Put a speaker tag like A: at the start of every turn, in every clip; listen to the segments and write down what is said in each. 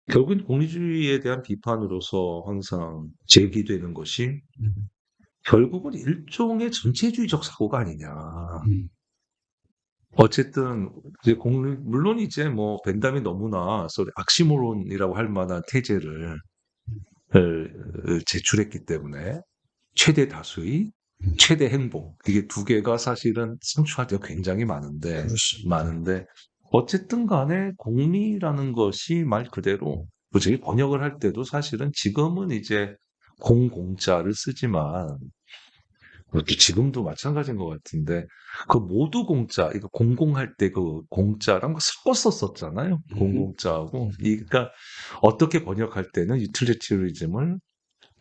A: 결국은 공리주의에 대한 비판으로서 항상 제기되는 것이
B: 음,
A: 결국은 일종의 전체주의적 사고가 아니냐.
B: 음,
A: 어쨌든 이제 물론 이제 뭐 벤담이 너무나 악시모론이라고 할 만한 테제를 제출했기 때문에 최대 다수의 최대 행복 이게 두 개가 사실은 상충할 때가 굉장히
B: 그렇습니다.
A: 많은데 어쨌든 간에 공리라는 것이 말 그대로 저희 번역을 할 때도 사실은 지금은 이제 공공자를 쓰지만 그것도 지금도 마찬가지인 것 같은데 그 모두 공짜 이거 공공할 때 그 공짜랑 섞어서 썼잖아요.
B: 음,
A: 공공자하고 그러니까 어떻게 번역할 때는 유틸리티리즘을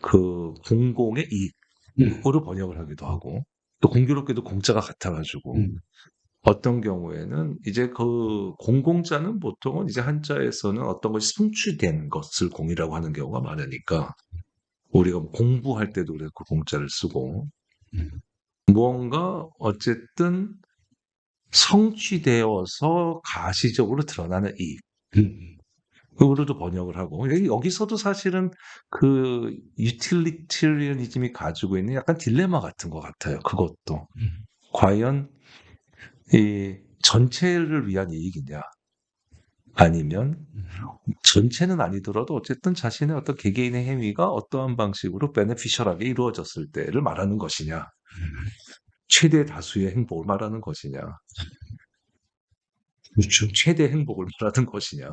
A: 그 공공의
B: 음,
A: 이익으로 번역을 하기도 하고 또 공교롭게도 공짜가 같아가지고
B: 음,
A: 어떤 경우에는 이제 그 공공자는 보통은 이제 한자에서는 어떤 것이 성취된 것을 공이라고 하는 경우가 많으니까 우리가 뭐 공부할 때도 그랬고 공짜를 쓰고
B: 음,
A: 무언가 어쨌든 성취되어서 가시적으로 드러나는
B: 음,
A: 이익으로도 번역을 하고 여기서도 사실은 그 유틸리테리언이즘이 가지고 있는 약간 딜레마 같은 것 같아요. 그것도
B: 음,
A: 과연 이 전체를 위한 이익이냐 아니면
B: 음,
A: 전체는 아니더라도 어쨌든 자신의 어떤 개개인의 행위가 어떠한 방식으로 베네피셜하게 이루어졌을 때를 말하는 것이냐 최대 다수의 행복을 말하는 것이냐
B: 그렇죠.
A: 최대 행복을 말하는 것이냐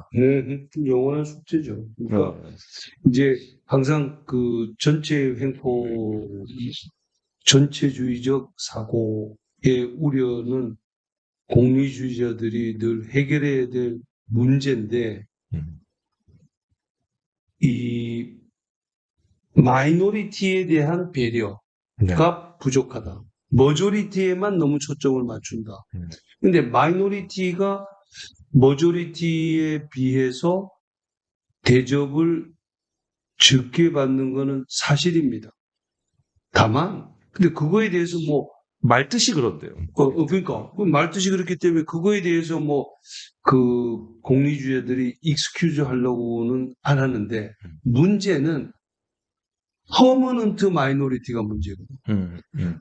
B: 영원한 숙제죠. 그러니까
A: 어,
B: 이제 항상 그 전체주의적 사고의 우려는 공리주의자들이 늘 해결해야 될 문제인데,
A: 음,
B: 이 마이너리티에 대한
A: 네.
B: 배려가 부족하다. 머조리티에만 너무 초점을 맞춘다.
A: 음,
B: 근데 마이너리티가 머조리티에 비해서 대접을 적게 받는 것은 사실입니다. 다만, 근데 그거에 대해서 뭐,
A: 말뜻이 그런데요.
B: 그러니까, 그 말뜻이 그렇기 때문에 그거에 대해서 뭐, 그 공리주의자들이 익스큐즈 하려고는 안 하는데,
A: 음,
B: 문제는 퍼머넌트 마이너리티가 문제거든.
A: 음, 음,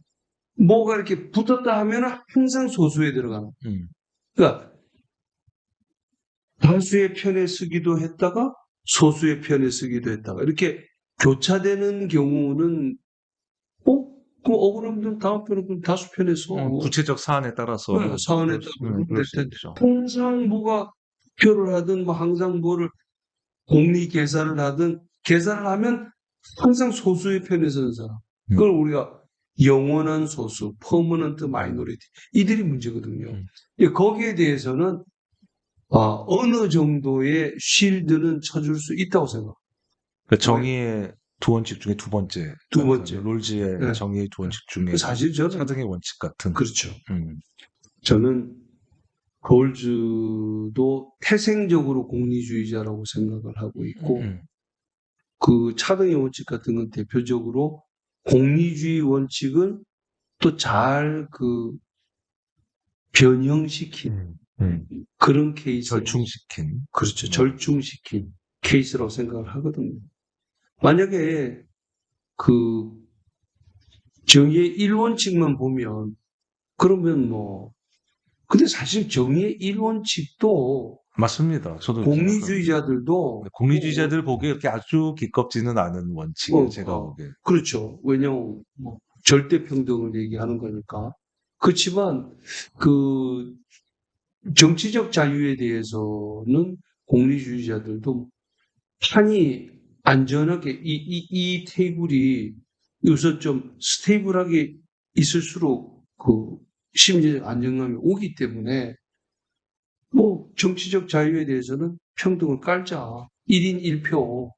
B: 뭐가 이렇게 붙었다 하면 항상 소수에 들어가는.
A: 음.
B: 그러니까 다수의 편에 쓰기도 했다가 소수의 편에 쓰기도 했다가 이렇게 교차되는 경우는 그 억울하면 다음 편은 그럼 다수 편에 서.
A: 구체적 사안에 따라서는
B: 사안에 따라 그러면
A: 그럴
B: 될
A: 수
B: 텐데
A: 있죠.
B: 항상 뭐가 표를 하든 뭐 항상 뭐를 공리 계산을 하든 계산을 하면 항상 소수의 편에 서는 사람.
A: 음,
B: 그걸 우리가 영원한 소수, 퍼머넌트 마이너리티 이들이 문제거든요.
A: 음.
B: 거기에 대해서는 어느 정도의 쉴드는 쳐줄 수 있다고 생각합니다.
A: 그
B: 왜?
A: 정의의 두 원칙 중에 두 번째
B: 두
A: 같은
B: 번째.
A: 롤즈의
B: 예,
A: 정의의 두
B: 예.
A: 원칙 중에
B: 사실 저는,
A: 차등의 원칙 같은.
B: 그렇죠.
A: 음,
B: 저는 롤즈도 태생적으로 공리주의자라고 생각을 하고 있고,
A: 음,
B: 그 차등의 원칙 같은 건 대표적으로 공리주의 원칙을 또 잘 변형시킨
A: 음, 음.
B: 그런 케이스라고,
A: 절충시킨.
B: 그렇죠.
A: 네.
B: 절충시킨 케이스라고 생각을 하거든요. 만약에 그 정의의 1원칙만 보면 그러면 뭐 근데 사실 정의의 1원칙도
A: 맞습니다. 저도 그렇게 생각합니다.
B: 공리주의자들도
A: 공리주의자들 보기에 이렇게 아주 기껍지는 않은 원칙이에요. 제가 보기에.
B: 그렇죠. 왜냐하면 뭐 절대 평등을 얘기하는 거니까. 그렇지만 그 정치적 자유에 대해서는 공리주의자들도 판이 안전하게 이 테이블이 우선 좀 스테이블하게 있을수록 그 심리적 안정감이 오기 때문에 뭐 정치적 자유에 대해서는 평등을 깔자. 1인 1표.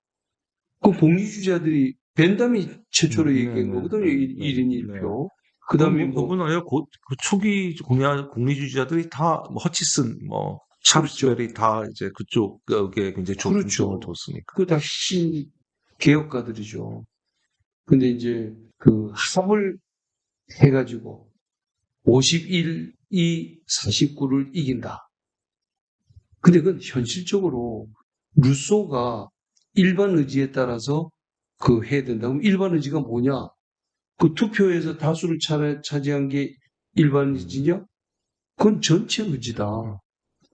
B: 그 공리주의자들이 벤담이 최초로 얘기한 거거든요. 1인
A: 네.
B: 1표. 그
A: 그건
B: 다음에
A: 뭐
B: 뭐,
A: 누구나요? 그 초기 공리주의자들이 다 뭐 허치슨, 뭐
B: 그렇죠.
A: 샤프스베리 다 이제 그쪽에 굉장히 중점을
B: 그렇죠.
A: 뒀으니까.
B: 그 다 개혁가들이죠. 근데 이제 그 합을 해가지고 51이 49를 이긴다. 근데 그건 현실적으로 루소가 일반 의지에 따라서 해야 된다. 그럼 일반 의지가 뭐냐? 그 투표에서 다수를 차지한 게 일반 의지냐? 그건 전체 의지다.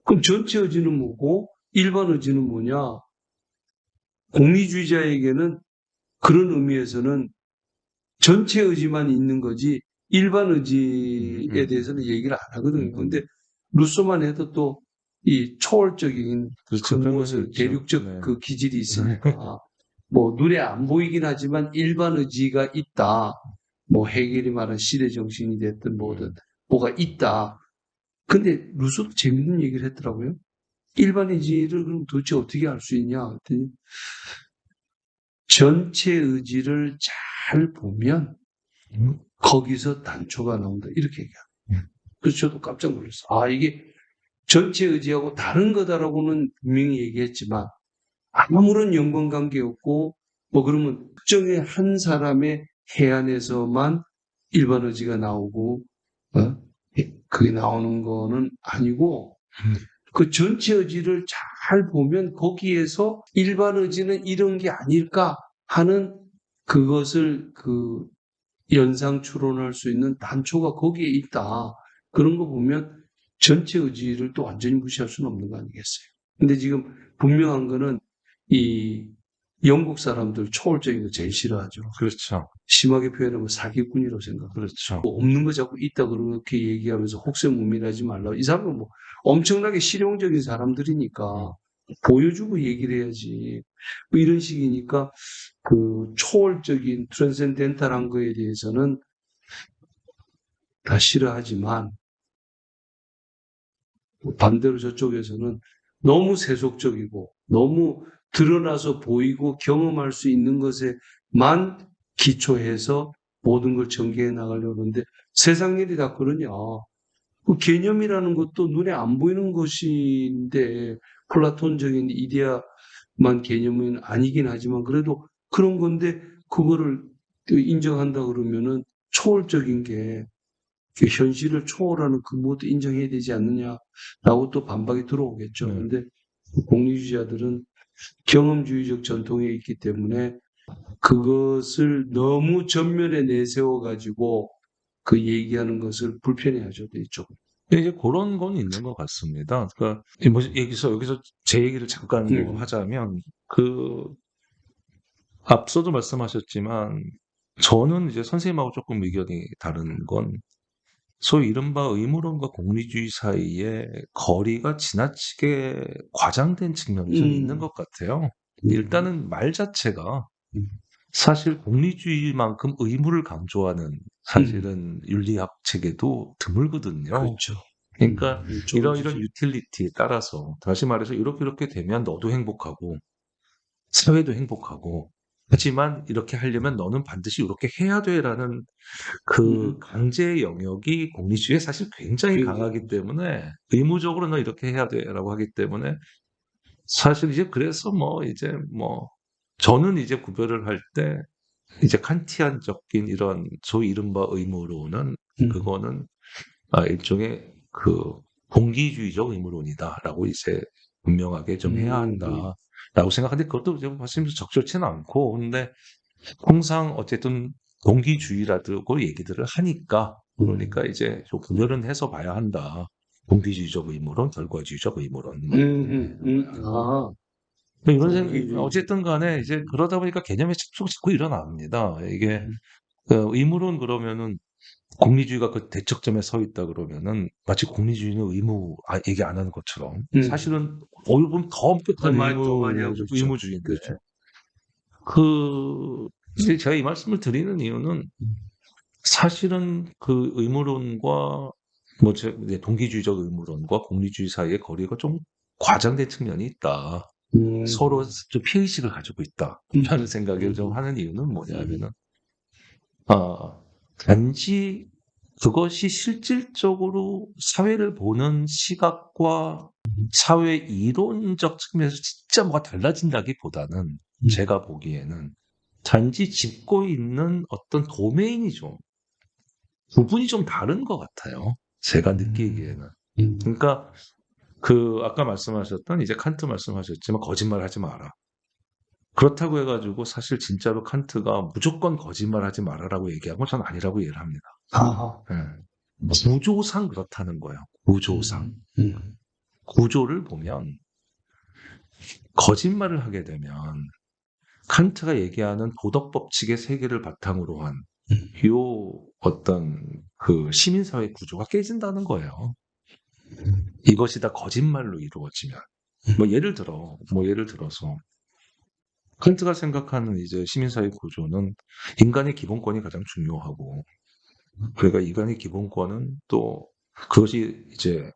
B: 그럼 전체 의지는 뭐고 일반 의지는 뭐냐? 공리주의자에게는 그런 의미에서는 전체 의지만 있는 거지 일반 의지에 대해서는 얘기를 안 하거든요. 근데 루소만 해도 또 이 초월적인
A: 그렇죠.
B: 그런
A: 그런
B: 것을
A: 것이 있죠.
B: 대륙적
A: 네.
B: 그 기질이 있으니까 뭐 눈에 안 보이긴 하지만 일반 의지가 있다. 뭐 해결이 말한 시대 정신이 됐든 뭐든 뭐가 있다. 근데 루소도 재밌는 얘기를 했더라고요. 일반 의지를 그럼 도대체 어떻게 알 수 있냐? 그랬더니 전체 의지를 잘 보면
A: 음.
B: 거기서 단초가 나온다. 이렇게 얘기해요.
A: 음.
B: 그래서 저도 깜짝 놀랐어요. 아, 이게 전체 의지하고 다른 거다라고는 분명히 얘기했지만 아무런 연관관계 없고 뭐 그러면 특정의 한 사람의 해안에서만 일반 의지가 나오고 그게 나오는 거는 아니고 그 전체 의지를 잘 보면 거기에서 일반 의지는 이런 게 아닐까 하는 그것을 연상 추론할 수 있는 단초가 거기에 있다. 그런 거 보면 전체 의지를 또 완전히 무시할 수는 없는 거 아니겠어요? 근데 지금 분명한 거는 이 영국 사람들 초월적인 거 제일 싫어하죠.
A: 그렇죠.
B: 심하게 표현하면 사기꾼이라고 생각하고
A: 그렇죠.
B: 없는 거 자꾸 있다 그렇게 얘기하면서 혹세무민하지 말라고. 이 사람은 뭐 엄청나게 실용적인 사람들이니까 보여주고 얘기를 해야지. 뭐 이런 식이니까 그 초월적인 트랜센덴탈한 거에 대해서는 다 싫어하지만 반대로 저쪽에서는 너무 세속적이고 너무 드러나서 보이고 경험할 수 있는 것에만 기초해서 모든 걸 전개해 나가려고 하는데 세상 일이 다 그러냐. 그 개념이라는 것도 눈에 안 보이는 것인데 플라톤적인 이데아만 개념은 아니긴 하지만 그래도 그런 건데 그거를 인정한다 그러면은 초월적인 게 현실을 초월하는 그 무엇도 인정해야 되지 않느냐라고 또 반박이 들어오겠죠.
A: 네.
B: 그런데 공리주의자들은 경험주의적 전통에 있기 때문에 그것을 너무 전면에 내세워 가지고 그 얘기하는 것을 불편해하죠. 이쪽.
A: 근데 이제 그런 건 있는 것 같습니다. 그러니까 뭐 여기서 제 얘기를 잠깐 뭐 하자면 앞서도 말씀하셨지만 저는 이제 선생님하고 조금 의견이 다른 건 소위 이른바 의무론과 공리주의 사이에 거리가 지나치게 과장된 측면이 좀 있는 것 같아요. 일단은 말 자체가 사실 공리주의만큼 의무를 강조하는 사실은 윤리학 체계도 드물거든요.
B: 그렇죠.
A: 그러니까
B: 좋은
A: 이런
B: 지적.
A: 유틸리티에 따라서 다시 말해서 이렇게 되면 너도 행복하고 사회도 행복하고 하지만 이렇게 하려면 너는 반드시 이렇게 해야 돼라는 그 강제 영역이 공리주의에 사실 굉장히 강하기 때문에 의무적으로 너 이렇게 해야 돼라고 하기 때문에 사실 이제 그래서 저는 이제 구별을 할 때 이제 칸티안적인 이런 소위 이른바 의무론은 그거는 일종의 공기주의적 의무론이다라고 이제 분명하게 좀 해야 한다라고 생각하는데 그것도 이제 사실 적절치는 않고 근데 항상 어쨌든 동기주의라고 얘기들을 하니까 그러니까 이제 좀 구별은 해서 봐야 한다. 동기주의적 의무론, 결과주의적 의무론.
B: 아,
A: 뭐 이런
B: 동기주의적.
A: 어쨌든 간에 이제 그러다 보니까 개념의 착수가 자꾸 일어납니다. 이게 의무론 그러면은 공리주의가 그 대척점에 서 있다 그러면은 마치 공리주의는 의무 얘기 안 하는 것처럼 사실은 보면 더 엄격한
B: 더 많이 하고 있죠.
A: 의무주의인데
B: 그렇죠.
A: 이제 제가 이 말씀을 드리는 이유는 사실은 그 의무론과 이제 동기주의적 의무론과 공리주의 사이의 거리가 좀 과장된 측면이 있다. 서로 좀 피해의식을 가지고 있다라는 생각을 좀 하는 이유는 뭐냐면은, 단지 그것이 실질적으로 사회를 보는 시각과 사회 이론적 측면에서 진짜 뭐가 달라진다기보다는 제가 보기에는 단지 짚고 있는 어떤 도메인이 부분이 좀 다른 것 같아요. 제가 느끼기에는. 그러니까 아까 말씀하셨던 이제 칸트 말씀하셨지만 거짓말하지 마라. 그렇다고 해가지고 사실 진짜로 칸트가 무조건 거짓말하지 마라라고 얘기한 건 저는 아니라고 이해를 합니다.
B: 아,
A: 예. 구조상 그렇다는 거예요. 구조상. 구조를 보면 거짓말을 하게 되면 칸트가 얘기하는 도덕 법칙의 세계를 바탕으로 한 요 어떤 그 시민사회 구조가 깨진다는 거예요. 이것이 다 거짓말로 이루어지면. 예를 들어서 칸트가 생각하는 이제 시민사회 구조는 인간의 기본권이 가장 중요하고, 그러니까 인간의 기본권은 또 그것이 이제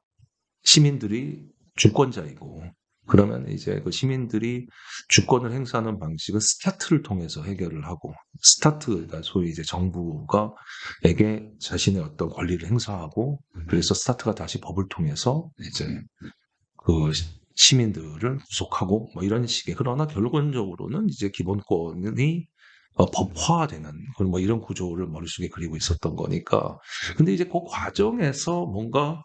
A: 시민들이 주권자이고, 그러면 이제 그 시민들이 주권을 행사하는 방식은 스타트를 통해서 해결을 하고, 스타트가 소위 이제 정부가에게 자신의 어떤 권리를 행사하고, 그래서 스타트가 다시 법을 통해서 이제 그 시민들을 구속하고 뭐 이런 식의, 그러나 결론적으로는 이제 기본권이 법화되는 그런 뭐 이런 구조를 머릿속에 그리고 있었던 거니까. 근데 이제 그 과정에서 뭔가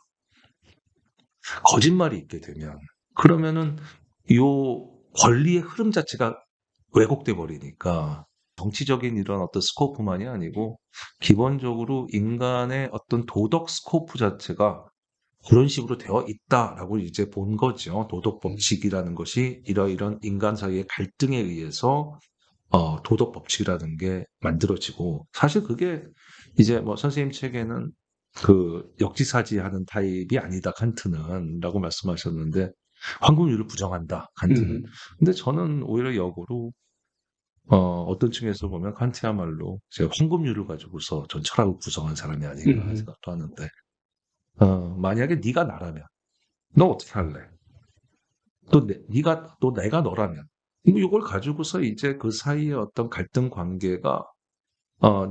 A: 거짓말이 있게 되면, 그러면은 요 권리의 흐름 자체가 왜곡돼 버리니까 정치적인 이런 어떤 스코프만이 아니고 기본적으로 인간의 어떤 도덕 스코프 자체가 그런 식으로 되어 있다라고 이제 본 거죠. 도덕 법칙이라는 것이 이러이런 인간 사이의 갈등에 의해서 도덕 법칙이라는 게 만들어지고, 사실 그게 이제 뭐 선생님 책에는 그 역지사지하는 타입이 아니다, 칸트는 라고 말씀하셨는데, 황금률을 부정한다, 칸트는. 근데 저는 오히려 역으로 어떤 층에서 보면 칸트야말로 제가 황금률을 가지고서 전 철학을 구성한 사람이 아닌가 생각도 하는데, 만약에 네가 나라면 너 어떻게 할래? 또 내가 너라면, 뭐 이걸 가지고서 이제 그 사이의 어떤 갈등 관계가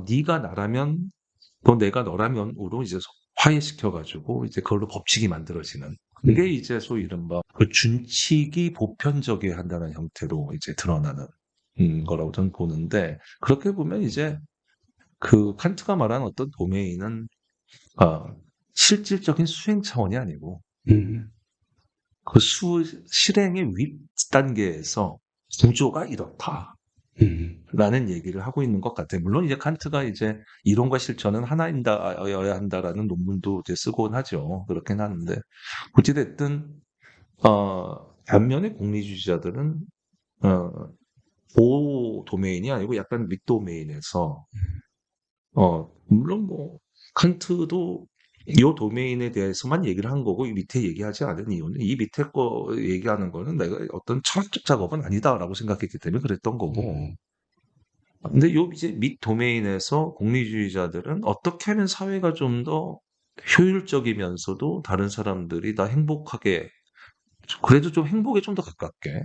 A: 네가 나라면 또 내가 너라면으로 이제 화해시켜 가지고 이제 그걸로 법칙이 만들어지는, 그게 이제 소위 이른바 그 준칙이 보편적이어야 한다는 형태로 이제 드러나는 거라고 저는 보는데, 그렇게 보면 이제 그 칸트가 말하는 어떤 도메인은 어, 실질적인 수행 차원이 아니고 그 실행의 윗단계에서 구조가 이렇다. 라는 얘기를 하고 있는 것 같아요. 물론 이제 칸트가 이제 이론과 실천은 하나여야 한다라는 논문도 이제 쓰곤 하죠. 그렇긴 하는데, 어찌됐든, 반면에 공리주의자들은, 어, 고 도메인이 아니고 약간 밑 도메인에서, 물론 뭐, 칸트도 이 도메인에 대해서만 얘기를 한 거고, 이 밑에 얘기하지 않은 이유는 이 밑에 거 얘기하는 거는 내가 어떤 철학적 작업은 아니다라고 생각했기 때문에 그랬던 거고, 근데 요 이제 밑 도메인에서 공리주의자들은 어떻게 하면 사회가 좀 더 효율적이면서도 다른 사람들이 다 행복하게, 그래도 좀 행복에 좀 더 가깝게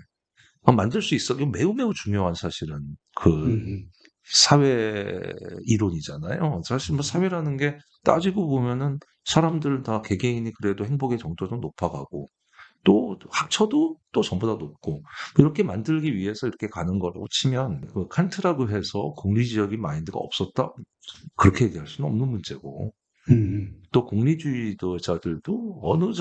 A: 만들 수 있어. 이거 매우 매우 중요한 사실은 그 사회 이론이잖아요. 사실 뭐 사회라는 게 따지고 보면은 사람들 다 개개인이 그래도 행복의 정도는 좀 높아가고, 또 합쳐도 또 전부 다 높고, 이렇게 만들기 위해서 이렇게 가는 거라고 치면 그 칸트라고 해서 공리주의적인 마인드가 없었다, 그렇게 얘기할 수는 없는 문제고, 또 공리주의자들도 어느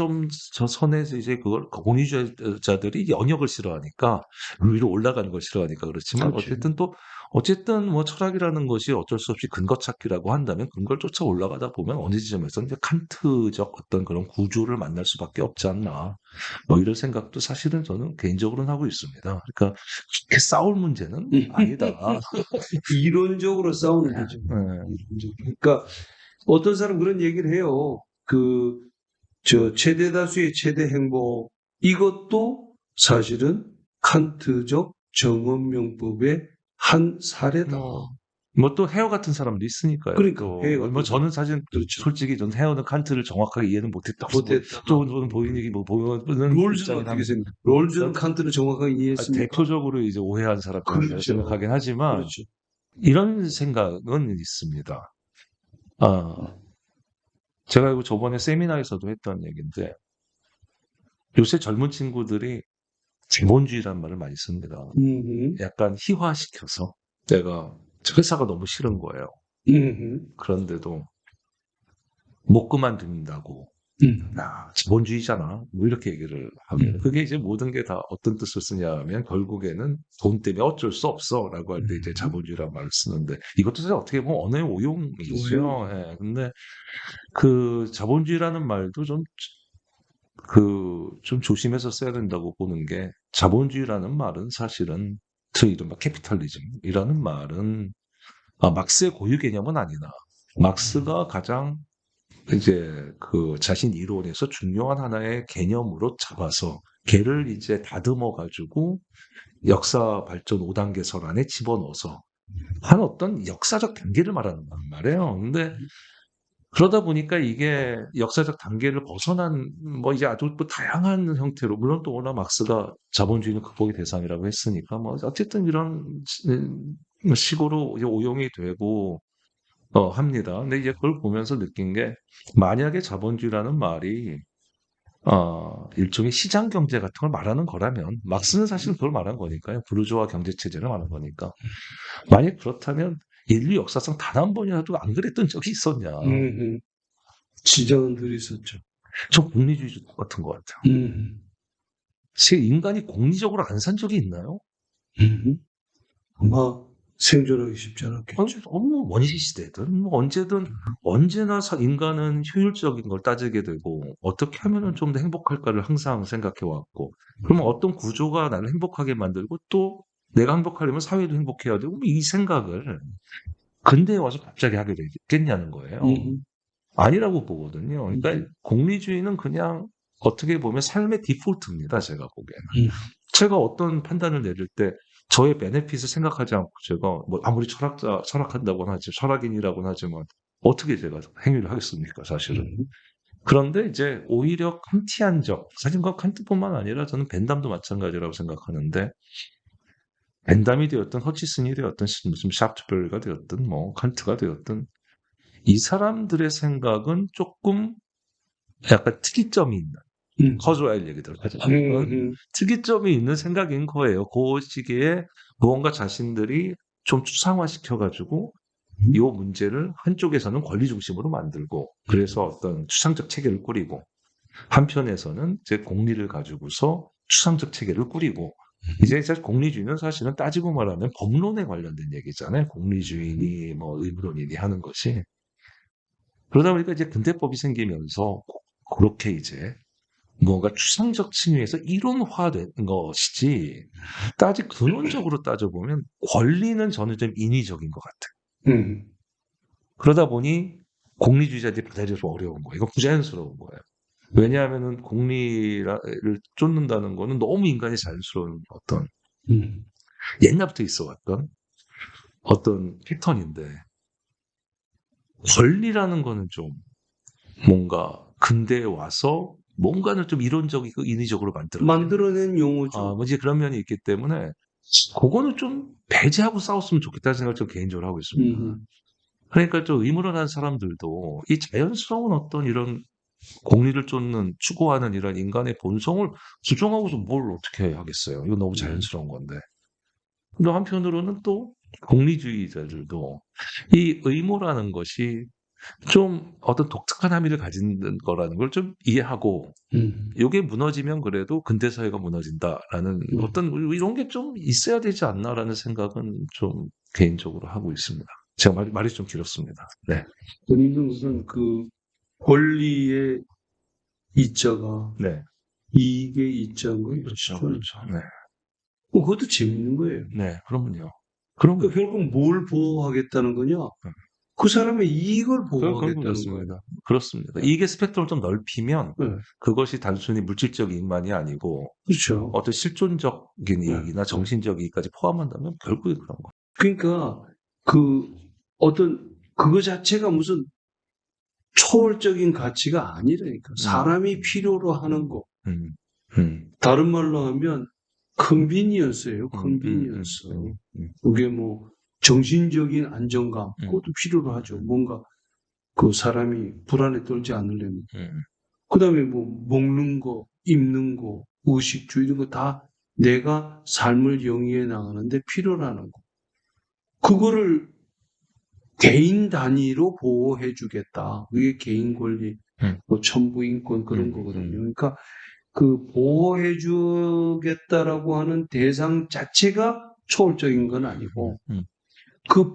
A: 저 선에서 이제 그걸 공리주의자들이 연역을 싫어하니까, 위로 올라가는 걸 싫어하니까 그렇지만,
B: 그렇죠.
A: 어쨌든 뭐 철학이라는 것이 어쩔 수 없이 근거 찾기라고 한다면 근거를 쫓아 올라가다 보면 어느 지점에서 이제 칸트적 어떤 그런 구조를 만날 수밖에 없지 않나. 뭐 이런 생각도 사실은 저는 개인적으로는 하고 있습니다. 그러니까 그렇게 싸울 문제는 아니다.
B: 이론적으로 싸우는 거죠.
A: 네.
B: 이론적으로. 그러니까 어떤 사람 그런 얘기를 해요. 최대 다수의 최대 행복, 이것도 사실은 칸트적 정언명법의 한 사례다.
A: 뭐 또 헤어 같은 사람도 있으니까요.
B: 그러니까
A: 또
B: 헤어
A: 뭐
B: 같은
A: 저는 사실
B: 그렇죠.
A: 솔직히 저는 헤어는 칸트를 정확하게 이해는 못했다고
B: 못했다.
A: 저는 보이는 뭐 보는
B: 롤즈는
A: 입장이긴
B: 어떻게
A: 합니다.
B: 생각해요? 롤즈는 칸트를 정확하게 이해했습니까?
A: 대표적으로 이제 오해한 사람이라고
B: 그렇죠.
A: 생각하긴 하지만,
B: 그렇죠.
A: 이런 생각은 있습니다. 제가 이거 저번에 세미나에서도 했던 얘기인데, 요새 젊은 친구들이 자본주의라는 말을 많이 씁니다. 약간 희화시켜서, 내가 회사가 너무 싫은 거예요. 그런데도 못 그만둔다고. 자본주의잖아. 뭐 이렇게 얘기를 하면 그게 이제 모든 게 다 어떤 뜻을 쓰냐면 결국에는 돈 때문에 어쩔 수 없어라고 할 때 이제 자본주의라는 말을 쓰는데 이것도 사실 어떻게 보면 언어의 오용이죠. 예. 근데 그 자본주의라는 말도 좀 조심해서 써야 된다고 보는 게 자본주의라는 말은 사실은 이른바 캐피탈리즘이라는 말은 막스의 고유 개념은 아니다. 막스가 가장 이제 그 자신 이론에서 중요한 하나의 개념으로 잡아서 걔를 이제 다듬어 가지고 역사 발전 5단계설 안에 집어넣어서 한 어떤 역사적 단계를 말하는 말이에요. 근데 그러다 보니까 이게 역사적 단계를 벗어난 뭐 이제 아주 뭐 다양한 형태로 물론 또 워낙 막스가 자본주의는 극복의 대상이라고 했으니까 뭐 어쨌든 이런 식으로 이제 오용이 되고 합니다. 근데 이제 그걸 보면서 느낀 게 만약에 자본주의라는 말이 일종의 시장 경제 같은 걸 말하는 거라면 막스는 사실 그걸 말한 거니까요. 부르주아 경제 체제를 말한 거니까. 만약 그렇다면 인류 역사상 단 한 번이라도 안 그랬던 적이 있었냐?
B: 지정은 늘 있었죠.
A: 저 공리주의 같은 것 같아요. 인간이 공리적으로 안 산 적이 있나요?
B: 아마 생존하기 쉽지 않았겠죠.
A: 뭐 원시 시대든 뭐 언제든 언제나 인간은 효율적인 걸 따지게 되고 어떻게 하면은 좀 더 행복할까를 항상 생각해 왔고 그러면 어떤 구조가 나를 행복하게 만들고 또 내가 행복하려면 사회도 행복해야 되고 이 생각을 근대에 와서 갑자기 하게 되겠냐는 거예요. 아니라고 보거든요. 그러니까 공리주의는 그냥 어떻게 보면 삶의 디폴트입니다. 제가 보기에는. 제가 어떤 판단을 내릴 때 저의 베네핏을 생각하지 않고 제가 뭐 아무리 철학한다고는 하지 철학인이라고는 하지만 어떻게 제가 행위를 하겠습니까? 사실은. 그런데 이제 오히려 칸티안적 사실 그 칸트뿐만 아니라 저는 벤담도 마찬가지라고 생각하는데 벤담이 되었든 허치슨이 되었든 무슨 샤프트베르가 되었든 뭐 칸트가 되었든 이 사람들의 생각은 조금 약간 특이점이 있는 커즈웰 얘기들 하잖아요. 특이점이 있는 생각인 거예요. 그 시기에 무언가 자신들이 좀 추상화시켜가지고 이 문제를 한쪽에서는 권리 중심으로 만들고 그래서 어떤 추상적 체계를 꾸리고 한편에서는 이제 공리를 가지고서 추상적 체계를 꾸리고 이제 공리주의는 사실은 따지고 말하면 법론에 관련된 얘기잖아요. 공리주의니 뭐 의무론이니 하는 것이 그러다 보니까 이제 근대법이 생기면서 그렇게 이제 뭔가 추상적 층위에서 이론화된 것이지 근원적으로 따져보면 권리는 저는 좀 인위적인 것 같아요. 그러다 보니 공리주의자들이 받아들여서 어려운 거예요. 이거 부자연스러운 거예요. 왜냐하면은 공리를 쫓는다는 거는 너무 인간이 자연스러운 어떤 옛날부터 있어 왔던 어떤 패턴인데 권리라는 거는 좀 뭔가 근대에 와서 뭔가를 좀 이론적이고 인위적으로
B: 만들어낸 용어죠.
A: 뭐지 그런 면이 있기 때문에 그거는 좀 배제하고 싸웠으면 좋겠다는 생각을 좀 개인적으로 하고 있습니다. 그러니까 좀 의무론하는 사람들도 이 자연스러운 어떤 이런 공리를 쫓는 추구하는 이런 인간의 본성을 부정하고서 뭘 어떻게 하겠어요. 이거 너무 자연스러운 건데. 근데 한편으로는 또 공리주의자들도 이 의무라는 것이 좀 어떤 독특한 함의를 가진 거라는 걸 좀 이해하고 이게 무너지면 그래도 근대 사회가 무너진다라는 어떤 이런 게 좀 있어야 되지 않나라는 생각은 좀 개인적으로 하고 있습니다. 제가 말이 좀 길었습니다. 네.
B: 본인은 우선 그 권리의 이자가
A: 네.
B: 이익의 이자인 거예요.
A: 그렇죠. 그렇죠. 네.
B: 그것도 재밌는 거예요.
A: 네. 그러면요.
B: 그러니까 결국 뭘 보호하겠다는 거냐? 그 사람의 이익을 보호하겠다는 거예요.
A: 그렇습니다. 그렇습니다. 이게 스펙트럼을 좀 넓히면
B: 네.
A: 그것이 단순히 물질적 이익만이 아니고
B: 그렇죠.
A: 어떤 실존적인 이익이나 정신적 이익까지 포함한다면 결국에 그런 거.
B: 그러니까 그 어떤 그거 자체가 무슨 초월적인 가치가 아니라니까. 사람이 필요로 하는 거. 다른 말로 하면 컨비니언스예요. 컨비니언스. 그게 뭐 정신적인 안정감 그것도 필요로 하죠. 뭔가 그 사람이 불안에 떨지 않으려면. 그다음에 뭐 먹는 거, 입는 거, 의식주 이런 거 다 내가 삶을 영위해 나가는데 필요로 하는 거. 그거를 개인 단위로 보호해 주겠다. 그게 개인 권리 뭐 천부인권 그런
A: 음,
B: 거거든요. 그러니까 그 보호해 주겠다라고 하는 대상 자체가 초월적인 건 아니고 그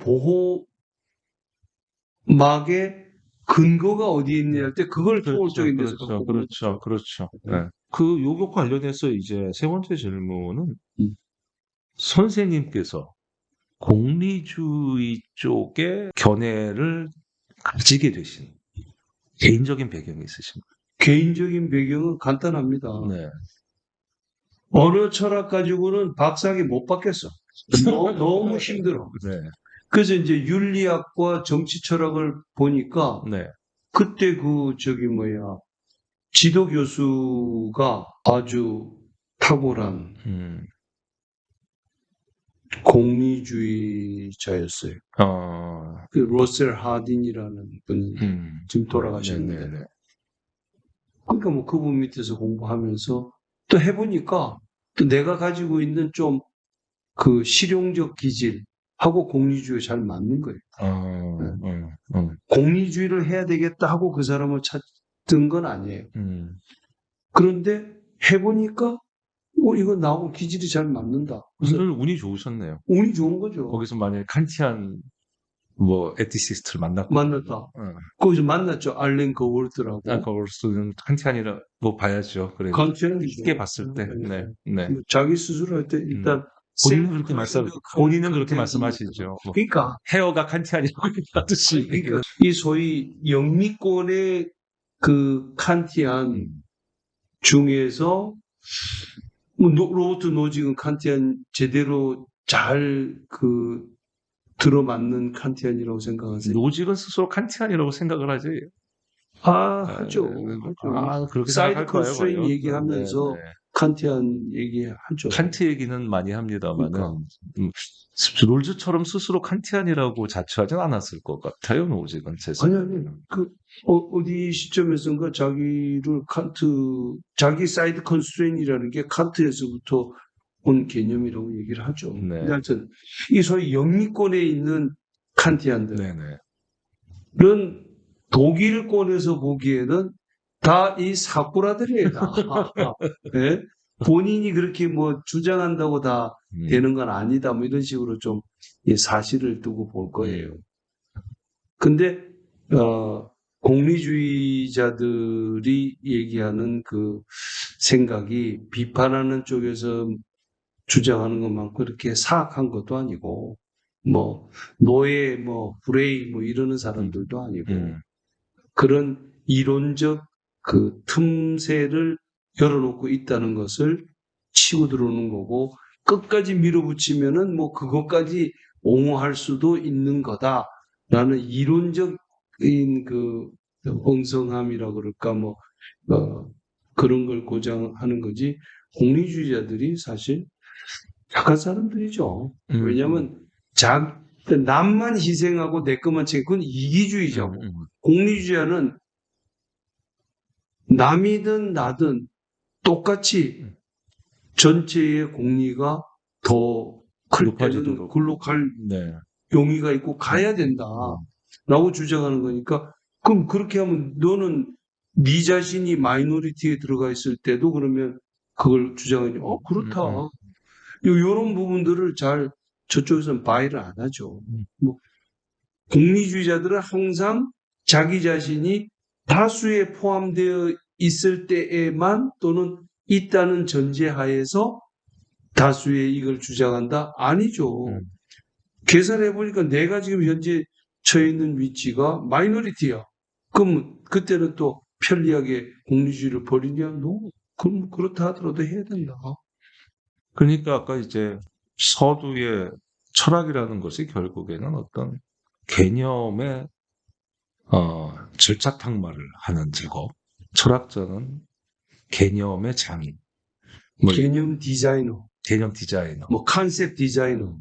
B: 보호막의 근거가 어디에 있냐 할 때 그걸
A: 그렇죠,
B: 초월적인 데서
A: 그렇죠,
B: 갖고 오는
A: 그렇죠, 그렇죠.
B: 거죠.
A: 네. 그 요거 관련해서 이제 세 번째 질문은
B: 음.
A: 선생님께서 공리주의 쪽에 견해를 가지게 되신 개인적인 배경이 있으신가요?
B: 개인적인 배경은 간단합니다.
A: 네.
B: 어느 철학 가지고는 박사학위 못 받겠어. 너무 힘들어.
A: 네.
B: 그래서 이제 윤리학과 정치 철학을 보니까
A: 네.
B: 그때 지도 교수가 아주 탁월한
A: 음.
B: 공리주의자였어요.
A: 어.
B: 그 로셀 하딘이라는 분이 지금
A: 네,
B: 돌아가셨는데.
A: 네, 네.
B: 그러니까 뭐 그분 밑에서 공부하면서 또 해보니까 또 내가 가지고 있는 좀 그 실용적 기질하고 공리주의가 잘 맞는 거예요. 네. 공리주의를 해야 되겠다 하고 그 사람을 찾던 건 아니에요. 그런데 해보니까 이거 나하고 기질이 잘 맞는다. 그래서
A: 오늘 운이 좋으셨네요.
B: 운이 좋은 거죠.
A: 거기서 만약에 칸티안 뭐 에티시스트를 만났거든요.
B: 만났다. 거기서 만났죠. 알렌 거월드라고.
A: 거울스는 칸티안이라 뭐 봐야죠. 그래도
B: 칸티안이죠.
A: 쉽게 봤을 때, 네, 네.
B: 뭐 자기 스스로 할 때 일단
A: 본인은 그렇게 말씀하시죠. 뭐
B: 그러니까
A: 헤어가 칸티안이라고 하듯이.
B: 그러니까 이 소위 영미권의 그 칸티안 중에서 뭐 로버트 노직은 칸티안 제대로 잘 들어맞는 칸티안이라고 생각하세요?
A: 노직은 스스로 칸티안이라고 생각을 하지.
B: 하죠.
A: 그렇게
B: 사이드
A: 생각할 거예요,
B: 컨스트레인
A: 과연?
B: 얘기하면서
A: 네, 네.
B: 칸티안 얘기하죠.
A: 칸트 얘기는 많이 합니다만은
B: 그러니까.
A: 롤즈처럼 스스로 칸티안이라고 자처하진 않았을 것 같아요, 노직은 제
B: 아니,
A: 생각에는.
B: 어디 시점에선가 자기 사이드 컨스트레인이라는 게 칸트에서부터 온 개념이라고 얘기를 하죠.
A: 네.
B: 근데 하여튼, 이 소위 영미권에 있는 칸티안들은
A: 네네.
B: 독일권에서 보기에는 다 이 사쿠라들이에요, 다. 예? 본인이 그렇게 뭐 주장한다고 다 되는 건 아니다, 뭐 이런 식으로 좀 이 사실을 두고 볼 거예요. 근데, 공리주의자들이 얘기하는 그 생각이 비판하는 쪽에서 주장하는 것만큼 그렇게 사악한 것도 아니고, 뭐, 노예, 브레이, 이러는 사람들도 아니고, 그런 이론적 그 틈새를 열어놓고 있다는 것을 치고 들어오는 거고, 끝까지 밀어붙이면은 그것까지 옹호할 수도 있는 거다라는 이론적인 그 엉성함이라 그럴까, 그런 걸 고장하는 거지. 공리주의자들이 사실 착한 사람들이죠. 왜냐하면 남만 희생하고 내 것만 챙겨. 그건 이기주의자고. 공리주의자는 남이든 나든 똑같이 전체의 공리가 더 클 때는 글로 갈 용의가 있고 가야 된다라고 주장하는 거니까, 그럼 그렇게 하면 너는 네 자신이 마이너리티에 들어가 있을 때도 그러면 그걸 주장하니 그렇다. 이런 부분들을 잘 저쪽에서는 바이를 안 하죠. 공리주의자들은 항상 자기 자신이 다수에 포함되어 있을 때에만 또는 있다는 전제하에서 다수의 이걸 주장한다? 아니죠. 계산해 보니까 내가 지금 현재 처해 있는 위치가 마이너리티야. 그럼 그때는 또 편리하게 공리주의를 버리냐? 그럼 그렇다 하더라도 해야 된다.
A: 그러니까 아까 이제 서두의 철학이라는 것이 결국에는 어떤 개념의 질착탁말을 하는 직업, 철학자는 개념의 장인,
B: 개념 디자이너,
A: 개념 디자이너,
B: 컨셉 디자이너.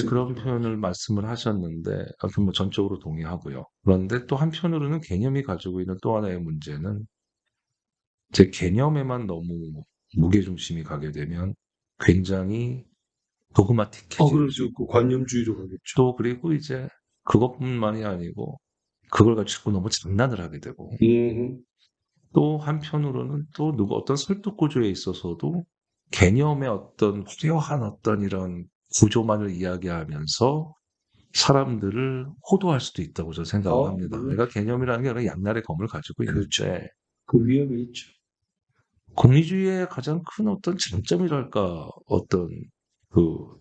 A: 그런 표현을 말씀을 하셨는데, 뭐 전적으로 동의하고요. 그런데 또 한편으로는 개념이 가지고 있는 또 하나의 문제는 제 개념에만 너무 무게중심이 가게 되면 굉장히 도그마틱해지고
B: 그렇죠. 관념주의로 가겠죠.
A: 또 그리고 이제 그것뿐만이 아니고 그걸 가지고 자꾸 너무 장난을 하게 되고 또 한편으로는 또 누구 어떤 설득 구조에 있어서도 개념의 어떤 화려한 어떤 이런 구조만을 이야기하면서 사람들을 호도할 수도 있다고 저는 생각을 합니다.
B: 물론
A: 내가 개념이라는 게 양날의 검을 가지고
B: 그렇죠.
A: 있는데
B: 그 위험이 있죠.
A: 공리주의의 가장 큰 어떤 장점이랄까 어떤 그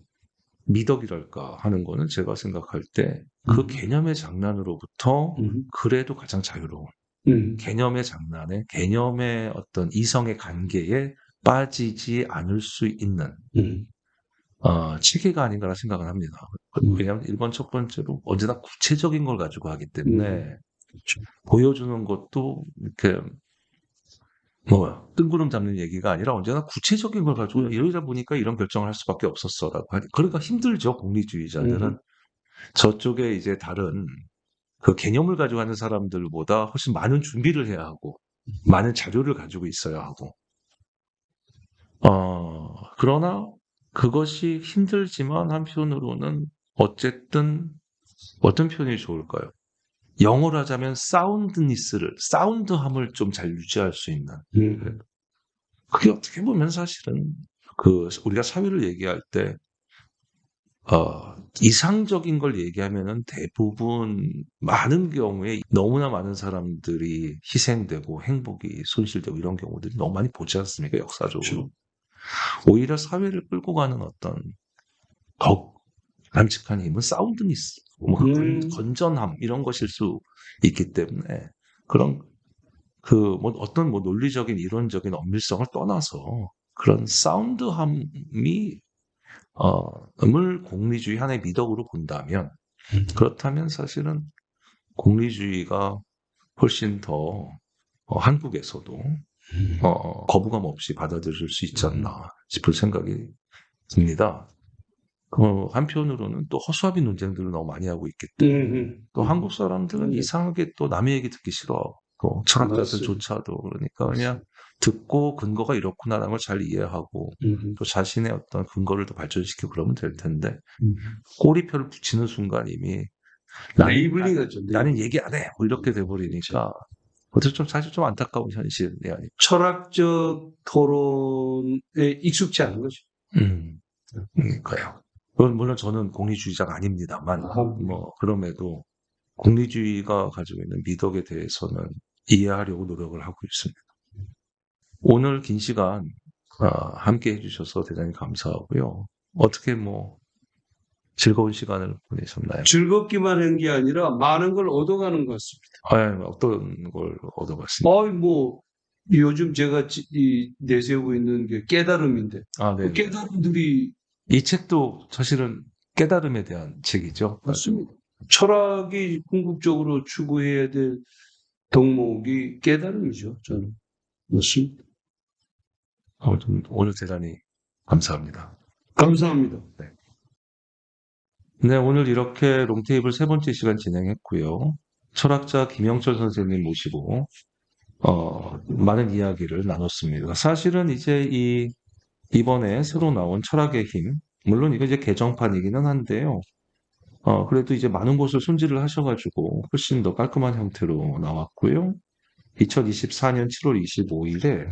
A: 미덕이랄까 하는 거는 제가 생각할 때 그 개념의 장난으로부터 그래도 가장 자유로운 개념의 장난에 개념의 어떤 이성의 관계에 빠지지 않을 수 있는 체계가 아닌가라 생각을 합니다. 왜냐하면 1번 첫 번째로 언제나 구체적인 걸 가지고 하기 때문에
B: 그렇죠.
A: 보여주는 것도 이렇게 뜬구름 잡는 얘기가 아니라 언제나 구체적인 걸 가지고 이러다 보니까 이런 결정을 할 수밖에 없었어라고 하니 그러니까 힘들죠 공리주의자들은 저쪽에 이제 다른 그 개념을 가지고 하는 사람들보다 훨씬 많은 준비를 해야 하고 많은 자료를 가지고 있어야 하고 그러나 그것이 힘들지만 한편으로는 어쨌든 어떤 표현이 좋을까요? 영어로 하자면 사운드함을 좀 잘 유지할 수 있는. 그게 어떻게 보면 사실은 우리가 사회를 얘기할 때, 이상적인 걸 얘기하면은 대부분 많은 경우에 너무나 많은 사람들이 희생되고 행복이 손실되고 이런 경우들이 너무 많이 보지 않습니까? 역사적으로.
B: 그렇죠.
A: 오히려 사회를 끌고 가는 어떤 더 바람직한 힘은 사운드니스, 건전함 이런 것일 수 있기 때문에 그런 어떤 논리적인 이론적인 엄밀성을 떠나서 그런 사운드함이 을 공리주의 하나의 미덕으로 본다면 그렇다면 사실은 공리주의가 훨씬 더 한국에서도 거부감 없이 받아들일 수 있지 않나 싶을 생각이 듭니다. 한편으로는 또 허수아비 논쟁들을 너무 많이 하고 있기 때문에 또 한국 사람들은 이상하게 또 남의 얘기 듣기 싫어하고 또 철학자들조차도 그러니까 그냥 듣고 근거가 이렇구나라는 걸 잘 이해하고 또 자신의 어떤 근거를 더 발전시키고 그러면 될 텐데 꼬리표를 붙이는 순간 이미
B: 레이블링하죠.
A: 나는 얘기 안 해! 뭐 이렇게 돼버리니까 그것도 좀 사실 좀 안타까운 현실이 아닐까.
B: 철학적 토론에 익숙치 않은 거죠.
A: 그러니까요. 물론 저는 공리주의자가 아닙니다만, 그럼에도 공리주의가 가지고 있는 미덕에 대해서는 이해하려고 노력을 하고 있습니다. 오늘 긴 시간, 함께 해주셔서 대단히 감사하고요. 어떻게 즐거운 시간을 보내셨나요?
B: 즐겁기만 한 게 아니라 많은 걸 얻어가는 것 같습니다.
A: 어떤 걸 얻어갔습니까?
B: 요즘 제가 내세우고 있는 게 깨달음인데,
A: 네.
B: 깨달음들이
A: 이 책도 사실은 깨달음에 대한 책이죠.
B: 맞습니다. 철학이 궁극적으로 추구해야 될 덕목이 깨달음이죠, 저는. 맞습니다.
A: 오늘 대단히 감사합니다.
B: 감사합니다.
A: 네, 오늘 이렇게 롱테이블 3번째 시간 진행했고요. 철학자 김영철 선생님 모시고 많은 이야기를 나눴습니다. 사실은 이제 이번에 새로 나온 철학의 힘, 물론 이거 이제 개정판이기는 한데요. 그래도 이제 많은 곳을 손질을 하셔가지고 훨씬 더 깔끔한 형태로 나왔고요. 2024년 7월 25일에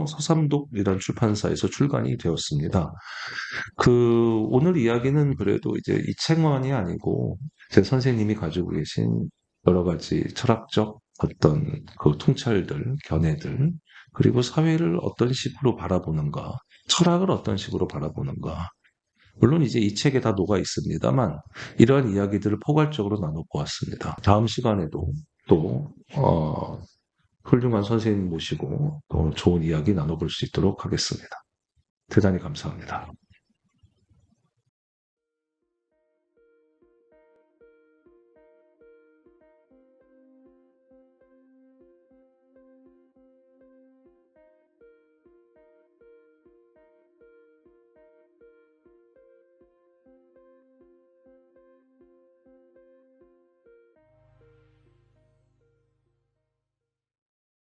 A: 서삼독이라는 출판사에서 출간이 되었습니다. 오늘 이야기는 그래도 이제 이 책만이 아니고 제 선생님이 가지고 계신 여러 가지 철학적 어떤 그 통찰들, 견해들, 그리고 사회를 어떤 식으로 바라보는가, 철학을 어떤 식으로 바라보는가. 물론 이제 이 책에 다 녹아 있습니다만 이러한 이야기들을 포괄적으로 나눠보았습니다. 다음 시간에도 또 훌륭한 선생님 모시고 또 좋은 이야기 나눠볼 수 있도록 하겠습니다. 대단히 감사합니다.